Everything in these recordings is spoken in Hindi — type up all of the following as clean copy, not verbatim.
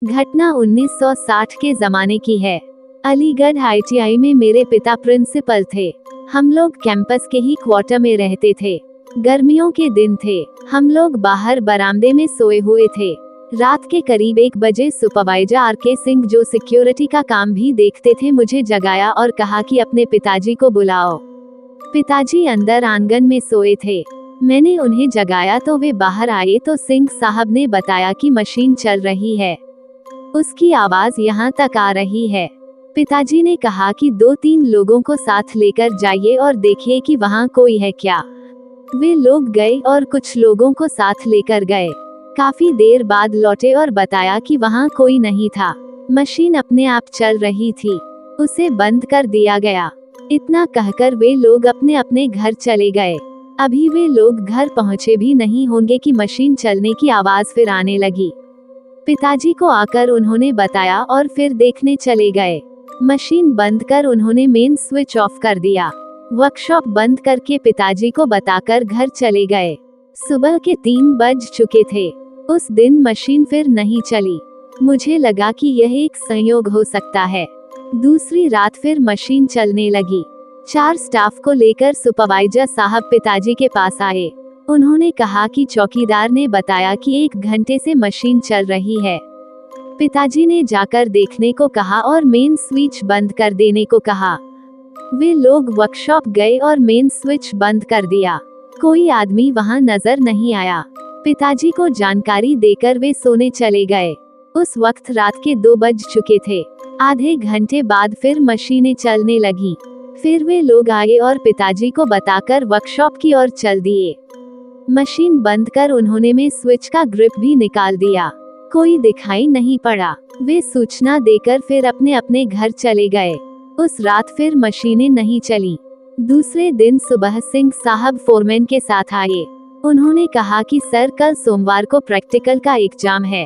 घटना 1960 के ज़माने की है। अलीगढ़ ITI में मेरे पिता प्रिंसिपल थे। हम लोग कैंपस के ही क्वार्टर में रहते थे। गर्मियों के दिन थे। हम लोग बाहर बरामदे में सोए हुए थे। रात के करीब 1 बजे सुपरवाइजर RK सिंह, जो सिक्योरिटी का काम भी देखते थे, मुझे जगाया और कहा कि अपने पिताजी को बुलाओ। पिताजी अंदर आंगन में सोए थे। मैंने उन्हें जगाया तो वे बाहर आए तो सिंह साहब ने बताया कि मशीन चल रही है। उसकी आवाज यहाँ तक आ रही है। पिताजी ने कहा कि 2-3 लोगों को साथ लेकर जाइए और देखिए कि वहाँ कोई है क्या। वे लोग गए और कुछ लोगों को साथ लेकर गए। काफी देर बाद लौटे और बताया कि वहाँ कोई नहीं था। मशीन अपने आप चल रही थी। उसे बंद कर दिया गया। इतना कहकर वे लोग अपने अपने घर चले गए। अभी वे लोग घर पहुँचे भी नहीं होंगे कि मशीन चलने की आवाज फिर आने लगी। पिताजी को आकर उन्होंने बताया और फिर देखने चले गए। मशीन बंद कर उन्होंने मेन स्विच ऑफ कर दिया। वर्कशॉप बंद करके पिताजी को बताकर घर चले गए। सुबह के 3 बज चुके थे। उस दिन मशीन फिर नहीं चली। मुझे लगा कि यह एक संयोग हो सकता है। दूसरी रात फिर मशीन चलने लगी। 4 स्टाफ को लेकर सुपरवाइजर साहब पिताजी के पास आए। उन्होंने कहा कि चौकीदार ने बताया कि 1 घंटे से मशीन चल रही है। पिताजी ने जाकर देखने को कहा और मेन स्विच बंद कर देने को कहा। वे लोग वर्कशॉप गए और मेन स्विच बंद कर दिया। कोई आदमी वहां नजर नहीं आया। पिताजी को जानकारी देकर वे सोने चले गए। उस वक्त रात के 2 बज चुके थे। आधे घंटे बाद फिर मशीनें चलने लगी। फिर वे लोग आए और पिताजी को बताकर वर्कशॉप की ओर चल दिए। मशीन बंद कर उन्होंने में स्विच का ग्रिप भी निकाल दिया। कोई दिखाई नहीं पड़ा। वे सूचना देकर फिर अपने अपने घर चले गए। उस रात फिर मशीनें नहीं चली। दूसरे दिन सुबह सिंह साहब फोरमैन के साथ आए। उन्होंने कहा कि सर, कल सोमवार को प्रैक्टिकल का एग्जाम है।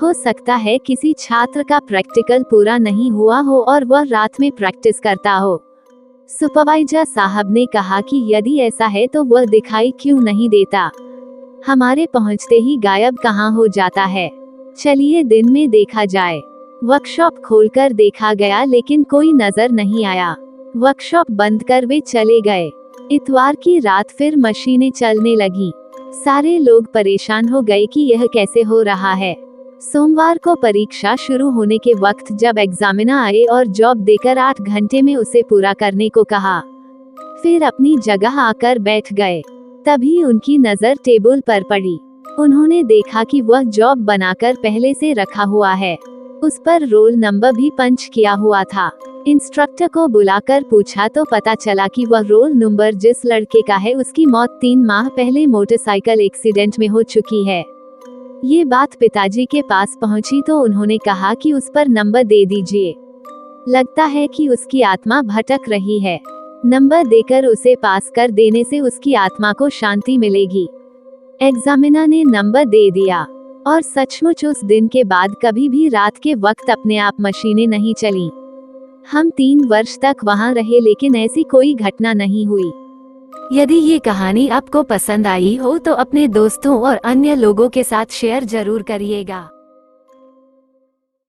हो सकता है किसी छात्र का प्रैक्टिकल पूरा नहीं हुआ हो और वह रात में प्रैक्टिस करता हो। सुपरवाइजर साहब ने कहा कि यदि ऐसा है तो वह दिखाई क्यों नहीं देता। हमारे पहुंचते ही गायब कहाँ हो जाता है। चलिए दिन में देखा जाए। वर्कशॉप खोलकर देखा गया लेकिन कोई नजर नहीं आया। वर्कशॉप बंद कर वे चले गए। इतवार की रात फिर मशीनें चलने लगी। सारे लोग परेशान हो गए कि यह कैसे हो रहा है। सोमवार को परीक्षा शुरू होने के वक्त जब एग्जामिनर आए और जॉब देकर 8 घंटे में उसे पूरा करने को कहा, फिर अपनी जगह आकर बैठ गए। तभी उनकी नजर टेबल पर पड़ी। उन्होंने देखा कि वह जॉब बनाकर पहले से रखा हुआ है। उस पर रोल नंबर भी पंच किया हुआ था। इंस्ट्रक्टर को बुलाकर पूछा तो पता चला कि वह रोल नंबर जिस लड़के का है उसकी मौत 3 माह पहले मोटरसाइकिल एक्सीडेंट में हो चुकी है। ये बात पिताजी के पास पहुंची तो उन्होंने कहा कि उस पर नंबर दे दीजिए। लगता है कि उसकी आत्मा भटक रही है। नंबर देकर उसे पास कर देने से उसकी आत्मा को शांति मिलेगी। एग्जामिनर ने नंबर दे दिया और सचमुच उस दिन के बाद कभी भी रात के वक्त अपने आप मशीनें नहीं चली। हम 3 वर्ष तक वहां रहे लेकिन ऐसी कोई घटना नहीं हुई। यदि ये कहानी आपको पसंद आई हो तो अपने दोस्तों और अन्य लोगों के साथ शेयर जरूर करिएगा।